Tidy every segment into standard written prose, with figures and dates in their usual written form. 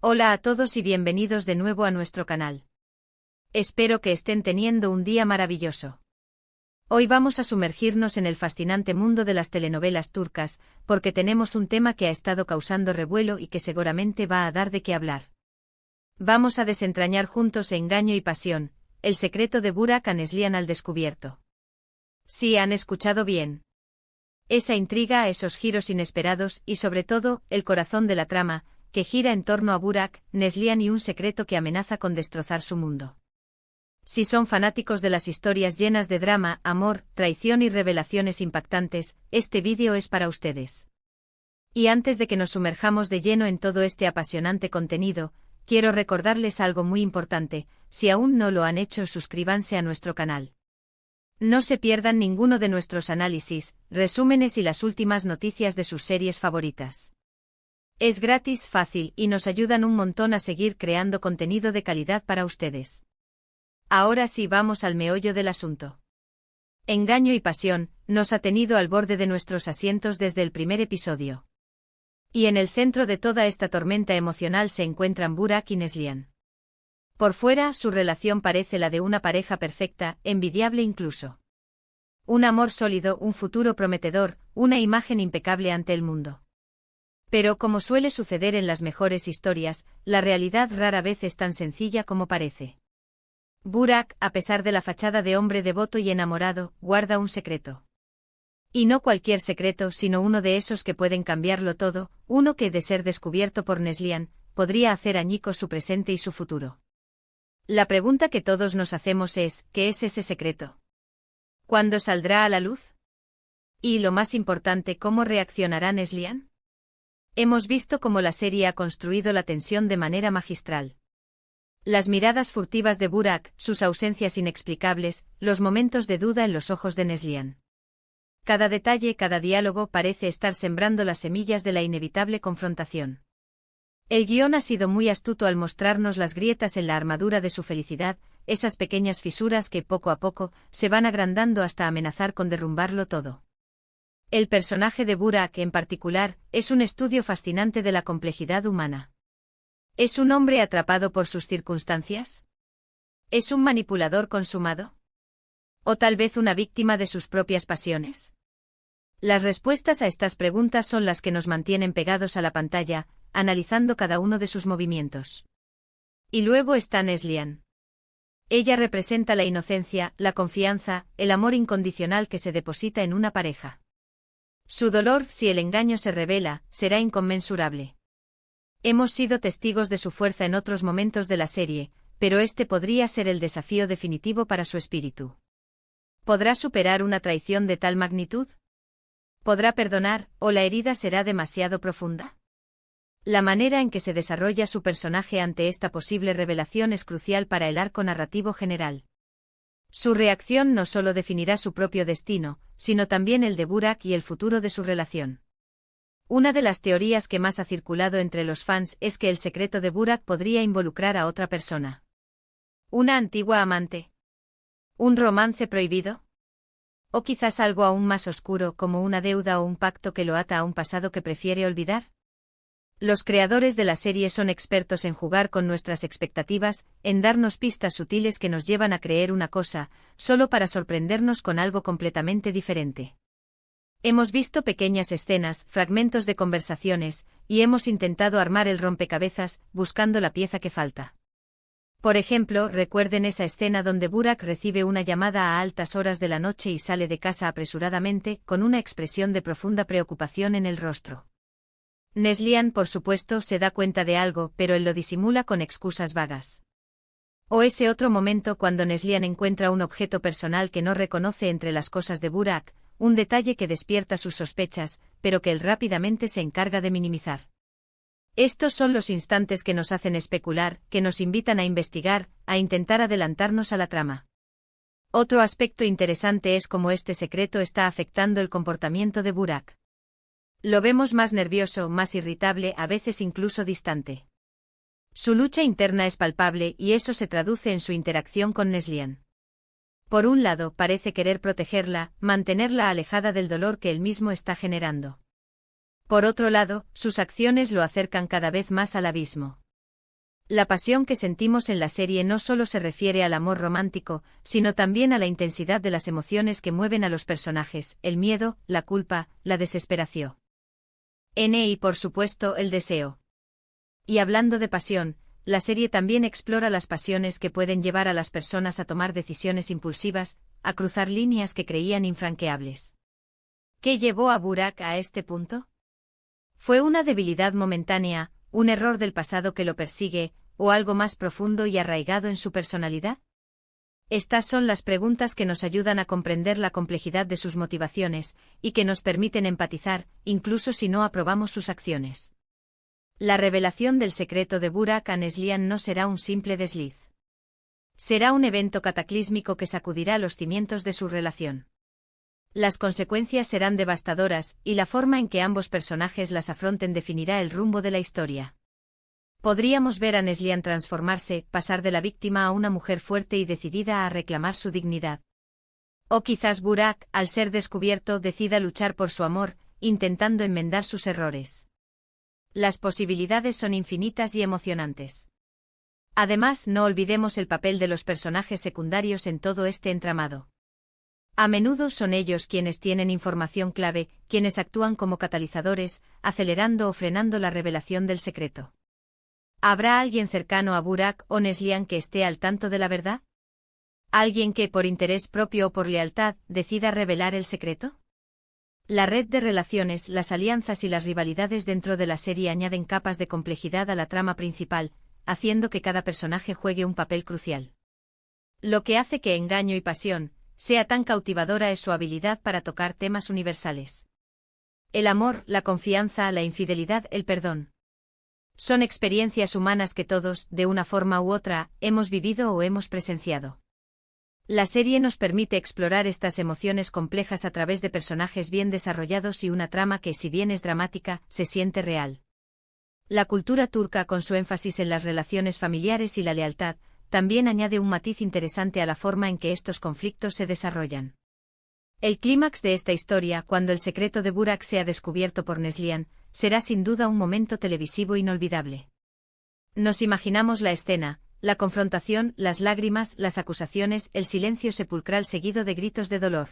Hola a todos y bienvenidos de nuevo a nuestro canal. Espero que estén teniendo un día maravilloso. Hoy vamos a sumergirnos en el fascinante mundo de las telenovelas turcas, porque tenemos un tema que ha estado causando revuelo y que seguramente va a dar de qué hablar. Vamos a desentrañar juntos Engaño y Pasión, el secreto de Burak Anneslian al descubierto. Sí, han escuchado bien. Esa intriga, esos giros inesperados y sobre todo, el corazón de la trama, que gira en torno a Burak Anneslian y un secreto que amenaza con destrozar su mundo. Si son fanáticos de las historias llenas de drama, amor, traición y revelaciones impactantes, este vídeo es para ustedes. Y antes de que nos sumerjamos de lleno en todo este apasionante contenido, quiero recordarles algo muy importante: si aún no lo han hecho, suscríbanse a nuestro canal. No se pierdan ninguno de nuestros análisis, resúmenes y las últimas noticias de sus series favoritas. Es gratis, fácil y nos ayudan un montón a seguir creando contenido de calidad para ustedes. Ahora sí, vamos al meollo del asunto. Engaño y Pasión nos ha tenido al borde de nuestros asientos desde el primer episodio. Y en el centro de toda esta tormenta emocional se encuentran Burak y Anneslian. Por fuera, su relación parece la de una pareja perfecta, envidiable incluso. Un amor sólido, un futuro prometedor, una imagen impecable ante el mundo. Pero como suele suceder en las mejores historias, la realidad rara vez es tan sencilla como parece. Burak, a pesar de la fachada de hombre devoto y enamorado, guarda un secreto. Y no cualquier secreto, sino uno de esos que pueden cambiarlo todo, uno que, de ser descubierto por Anneslian, podría hacer añicos su presente y su futuro. La pregunta que todos nos hacemos es: ¿qué es ese secreto? ¿Cuándo saldrá a la luz? Y lo más importante, ¿cómo reaccionará Anneslian? Hemos visto cómo la serie ha construido la tensión de manera magistral. Las miradas furtivas de Burak, sus ausencias inexplicables, los momentos de duda en los ojos de Anneslian. Cada detalle, cada diálogo parece estar sembrando las semillas de la inevitable confrontación. El guión ha sido muy astuto al mostrarnos las grietas en la armadura de su felicidad, esas pequeñas fisuras que poco a poco se van agrandando hasta amenazar con derrumbarlo todo. El personaje de Burak, en particular, es un estudio fascinante de la complejidad humana. ¿Es un hombre atrapado por sus circunstancias? ¿Es un manipulador consumado? ¿O tal vez una víctima de sus propias pasiones? Las respuestas a estas preguntas son las que nos mantienen pegados a la pantalla, analizando cada uno de sus movimientos. Y luego está Anneslian. Ella representa la inocencia, la confianza, el amor incondicional que se deposita en una pareja. Su dolor, si el engaño se revela, será inconmensurable. Hemos sido testigos de su fuerza en otros momentos de la serie, pero este podría ser el desafío definitivo para su espíritu. ¿Podrá superar una traición de tal magnitud? ¿Podrá perdonar, o la herida será demasiado profunda? La manera en que se desarrolla su personaje ante esta posible revelación es crucial para el arco narrativo general. Su reacción no solo definirá su propio destino, sino también el de Burak y el futuro de su relación. Una de las teorías que más ha circulado entre los fans es que el secreto de Burak podría involucrar a otra persona. ¿Una antigua amante? ¿Un romance prohibido? ¿O quizás algo aún más oscuro, como una deuda o un pacto que lo ata a un pasado que prefiere olvidar? Los creadores de la serie son expertos en jugar con nuestras expectativas, en darnos pistas sutiles que nos llevan a creer una cosa, solo para sorprendernos con algo completamente diferente. Hemos visto pequeñas escenas, fragmentos de conversaciones, y hemos intentado armar el rompecabezas, buscando la pieza que falta. Por ejemplo, recuerden esa escena donde Burak recibe una llamada a altas horas de la noche y sale de casa apresuradamente, con una expresión de profunda preocupación en el rostro. Anneslian, por supuesto, se da cuenta de algo, pero él lo disimula con excusas vagas. O ese otro momento cuando Anneslian encuentra un objeto personal que no reconoce entre las cosas de Burak, un detalle que despierta sus sospechas, pero que él rápidamente se encarga de minimizar. Estos son los instantes que nos hacen especular, que nos invitan a investigar, a intentar adelantarnos a la trama. Otro aspecto interesante es cómo este secreto está afectando el comportamiento de Burak. Lo vemos más nervioso, más irritable, a veces incluso distante. Su lucha interna es palpable y eso se traduce en su interacción con Anneslian. Por un lado, parece querer protegerla, mantenerla alejada del dolor que él mismo está generando. Por otro lado, sus acciones lo acercan cada vez más al abismo. La pasión que sentimos en la serie no solo se refiere al amor romántico, sino también a la intensidad de las emociones que mueven a los personajes, el miedo, la culpa, la desesperación. Y por supuesto, el deseo. Y hablando de pasión, la serie también explora las pasiones que pueden llevar a las personas a tomar decisiones impulsivas, a cruzar líneas que creían infranqueables. ¿Qué llevó a Burak a este punto? ¿Fue una debilidad momentánea, un error del pasado que lo persigue, o algo más profundo y arraigado en su personalidad? Estas son las preguntas que nos ayudan a comprender la complejidad de sus motivaciones, y que nos permiten empatizar, incluso si no aprobamos sus acciones. La revelación del secreto de Burak a Neslihan no será un simple desliz. Será un evento cataclísmico que sacudirá los cimientos de su relación. Las consecuencias serán devastadoras, y la forma en que ambos personajes las afronten definirá el rumbo de la historia. Podríamos ver a Neslihan transformarse, pasar de la víctima a una mujer fuerte y decidida a reclamar su dignidad. O quizás Burak, al ser descubierto, decida luchar por su amor, intentando enmendar sus errores. Las posibilidades son infinitas y emocionantes. Además, no olvidemos el papel de los personajes secundarios en todo este entramado. A menudo son ellos quienes tienen información clave, quienes actúan como catalizadores, acelerando o frenando la revelación del secreto. ¿Habrá alguien cercano a Burak o Neslihan que esté al tanto de la verdad? ¿Alguien que, por interés propio o por lealtad, decida revelar el secreto? La red de relaciones, las alianzas y las rivalidades dentro de la serie añaden capas de complejidad a la trama principal, haciendo que cada personaje juegue un papel crucial. Lo que hace que Engaño y Pasión sea tan cautivadora es su habilidad para tocar temas universales. El amor, la confianza, la infidelidad, el perdón. Son experiencias humanas que todos, de una forma u otra, hemos vivido o hemos presenciado. La serie nos permite explorar estas emociones complejas a través de personajes bien desarrollados y una trama que, si bien es dramática, se siente real. La cultura turca, con su énfasis en las relaciones familiares y la lealtad, también añade un matiz interesante a la forma en que estos conflictos se desarrollan. El clímax de esta historia, cuando el secreto de Burak sea descubierto por Neslihan, será sin duda un momento televisivo inolvidable. Nos imaginamos la escena, la confrontación, las lágrimas, las acusaciones, el silencio sepulcral seguido de gritos de dolor.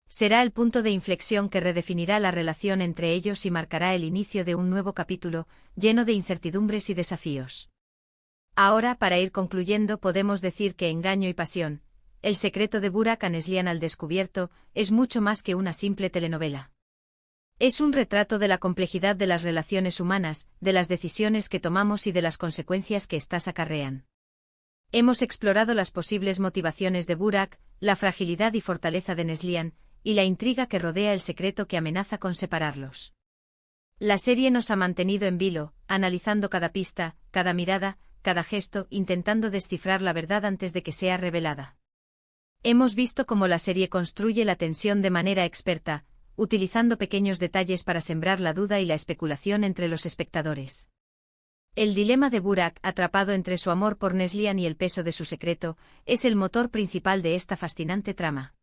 Será el punto de inflexión que redefinirá la relación entre ellos y marcará el inicio de un nuevo capítulo, lleno de incertidumbres y desafíos. Ahora, para ir concluyendo, podemos decir que Engaño y Pasión, el secreto de Burak a Neslihan al descubierto, es mucho más que una simple telenovela. Es un retrato de la complejidad de las relaciones humanas, de las decisiones que tomamos y de las consecuencias que éstas acarrean. Hemos explorado las posibles motivaciones de Burak, la fragilidad y fortaleza de Neslihan, y la intriga que rodea el secreto que amenaza con separarlos. La serie nos ha mantenido en vilo, analizando cada pista, cada mirada, cada gesto, intentando descifrar la verdad antes de que sea revelada. Hemos visto cómo la serie construye la tensión de manera experta, utilizando pequeños detalles para sembrar la duda y la especulación entre los espectadores. El dilema de Burak, atrapado entre su amor por Neslihan y el peso de su secreto, es el motor principal de esta fascinante trama.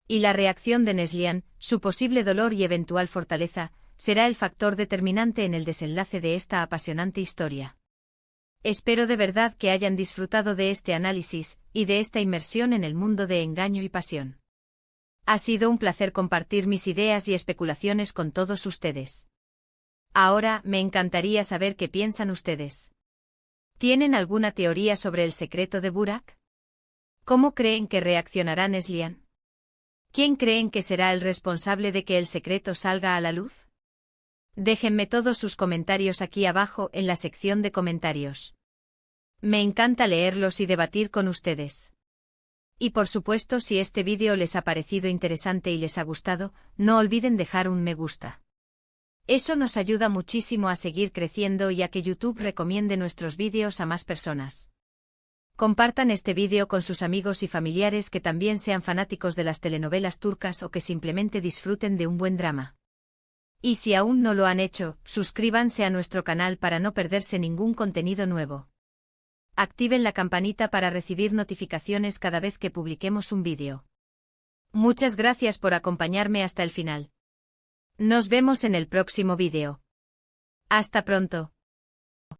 Y la reacción de Neslihan, su posible dolor y eventual fortaleza, será el factor determinante en el desenlace de esta apasionante historia. Espero de verdad que hayan disfrutado de este análisis, y de esta inmersión en el mundo de Engaño y Pasión. Ha sido un placer compartir mis ideas y especulaciones con todos ustedes. Ahora, me encantaría saber qué piensan ustedes. ¿Tienen alguna teoría sobre el secreto de Burak? ¿Cómo creen que reaccionará Neslihan? ¿Quién creen que será el responsable de que el secreto salga a la luz? Déjenme todos sus comentarios aquí abajo en la sección de comentarios. Me encanta leerlos y debatir con ustedes. Y por supuesto, si este vídeo les ha parecido interesante y les ha gustado, no olviden dejar un me gusta. Eso nos ayuda muchísimo a seguir creciendo y a que YouTube recomiende nuestros vídeos a más personas. Compartan este vídeo con sus amigos y familiares que también sean fanáticos de las telenovelas turcas o que simplemente disfruten de un buen drama. Y si aún no lo han hecho, suscríbanse a nuestro canal para no perderse ningún contenido nuevo. Activen la campanita para recibir notificaciones cada vez que publiquemos un vídeo. Muchas gracias por acompañarme hasta el final. Nos vemos en el próximo vídeo. Hasta pronto.